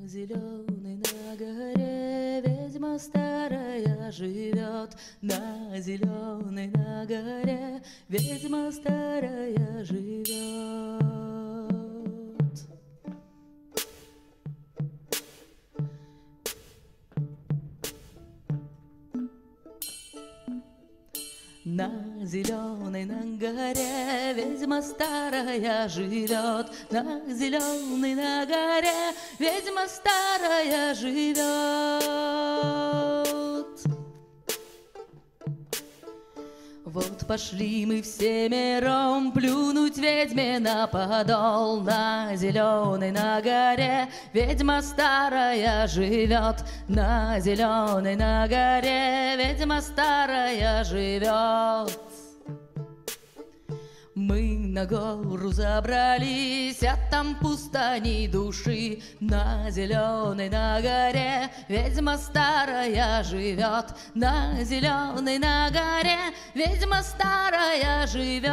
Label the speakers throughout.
Speaker 1: зеленой на горе ведьма старая живет. На зеленой на горе ведьма старая живет. На зеленой на горе ведьма старая живет. На зеленой на горе ведьма старая живет. Вот пошли мы всемиром плюнуть ведьме на подол. На зеленой на горе ведьма старая живет. На зеленой на горе ведьма старая живет. Мы на гору забрались, а там пусто ни души. На зеленой на горе ведьма старая живет. На зеленой на горе ведьма старая живет.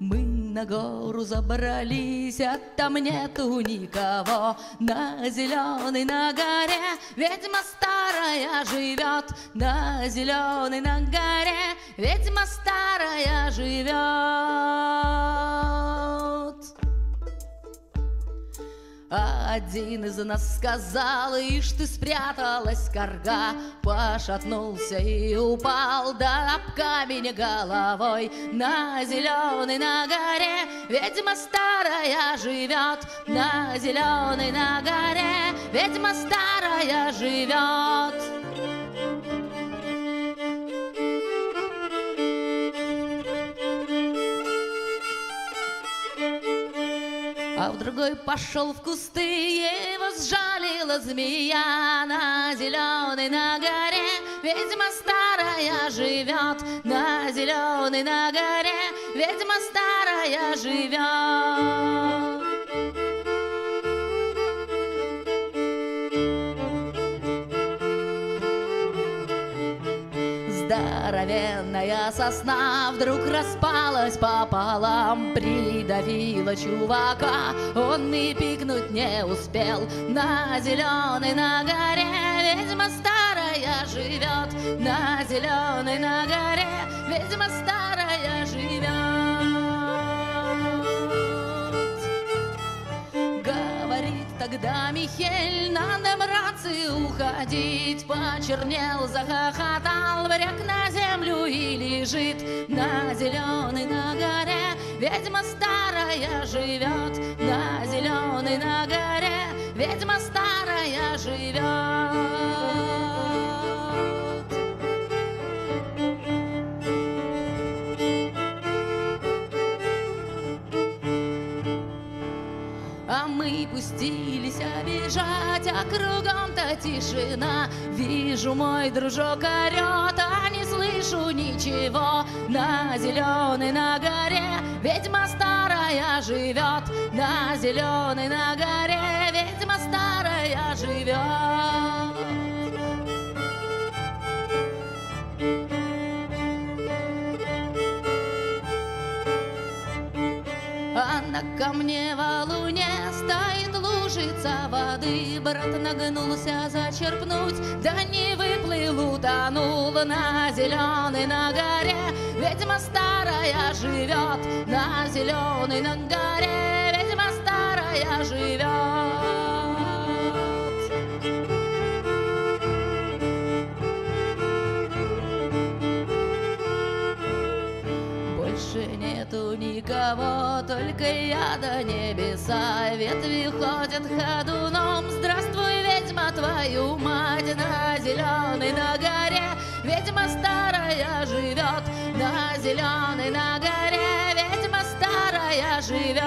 Speaker 1: Мы на гору забрались, а там нету никого. На зеленой на горе ведьма старая живет. На зеленой на горе ведьма старая живет. А один из нас сказал: ишь ты спряталась, карга. Пошатнулся и упал, да об камень головой. На зеленой на горе ведьма старая живет. На зеленой на горе ведьма старая живет. А в другой пошел в кусты, его сжалила змея. На зеленой на горе ведьма старая живет. На зеленой на горе ведьма старая живет. Здоровенная сосна вдруг распалась пополам, придавила чувака, он и пикнуть не успел. На зеленой на горе ведьма старая живет. На зеленой на горе ведьма старая живет. Говорит тогда Михель: надо, братцы, уходить. Почернел, захохотал, вряг на землю и лежит. На зеленой на горе ведьма старая живет. На зеленой на горе ведьма старая живет. А мы пустились обижать, а кругом-то тишина. Вижу, мой дружок орет, а не слышу ничего. На зеленой на горе ведьма старая живет. На зеленой на горе ведьма старая живет. А на камне валуне стоит лужица воды. Брат нагнулся зачерпнуть, да не выплыл, утонул. На зеленой на горе ведьма старая живет. На зеленой на горе ведьма старая живет. Больше нету никого, только я до небеса. Ветви ходят ходуном. Здравствуй, ведьма, твою мать. На зеленой на горе ведьма старая живет. На зеленой на горе ведьма старая живет.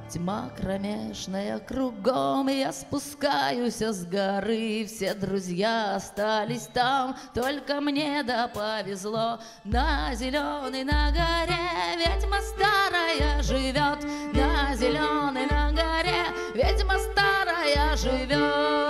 Speaker 1: Тьма кромешная кругом, я спускаюсь с горы. Все друзья остались там, только мне да повезло. На зеленой на горе ведьма старая живет. На зеленой на горе ведьма старая живет.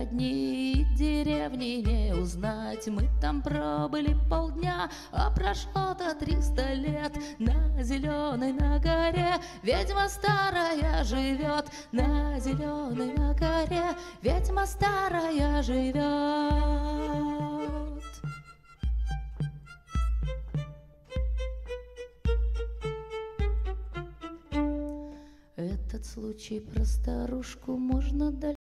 Speaker 1: родни, деревни не узнать. Мы там пробыли полдня, а прошло-то 300 лет. На зеленой на горе ведьма старая живет. На зеленой на горе ведьма старая живет. Этот случай про старушку можно дальше.